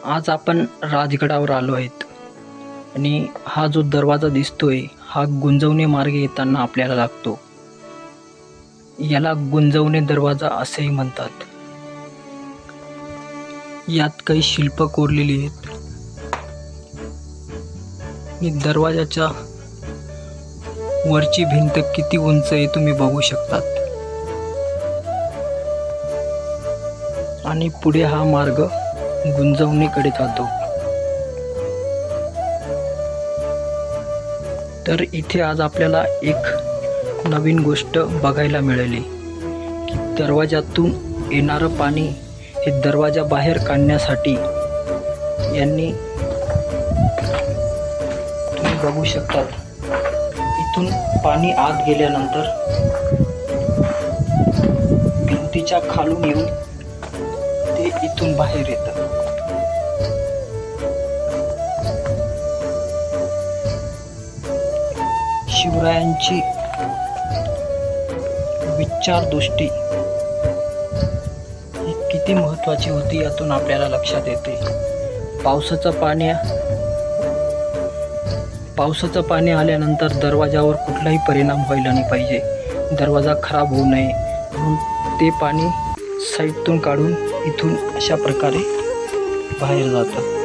आज आपण राजगडावर आलो आहेत आणि हा जो दरवाजा दिसतोय हा गुंजवणे मार्गे येताना आपल्याला लागतो. याला गुंजवणे दरवाजा असेही म्हणतात. यात काही शिल्प कोरलेली आहेत. ही दरवाजाच्या वरची भिंत किती उंच आहे तुम्ही बघू शकतात. आणि पुढे हा मार्ग गुंजवणीकडे जातो. तर इथे आज आपल्याला एक नवीन गोष्ट बघायला मिळाली की दरवाजातून येणारं पाणी हे दरवाजा बाहेर काढण्यासाठी यांनी, तुम्ही बघू शकतात, इथून पाणी आत गेल्यानंतर भिंतीच्या खालून येऊन ते इथून बाहेर येतं. शिवरायांची विचारदृष्टी ही किती महत्त्वाची होती यातून आपल्याला लक्षात येते. पावसाचं पाणी आल्यानंतर दरवाजावर कुठलाही परिणाम व्हायला नाही पाहिजे. दरवाजा खराब होऊ नये म्हणून ते पाणी साईडतून काढून इथून अशा प्रकारे बाहेर जातं.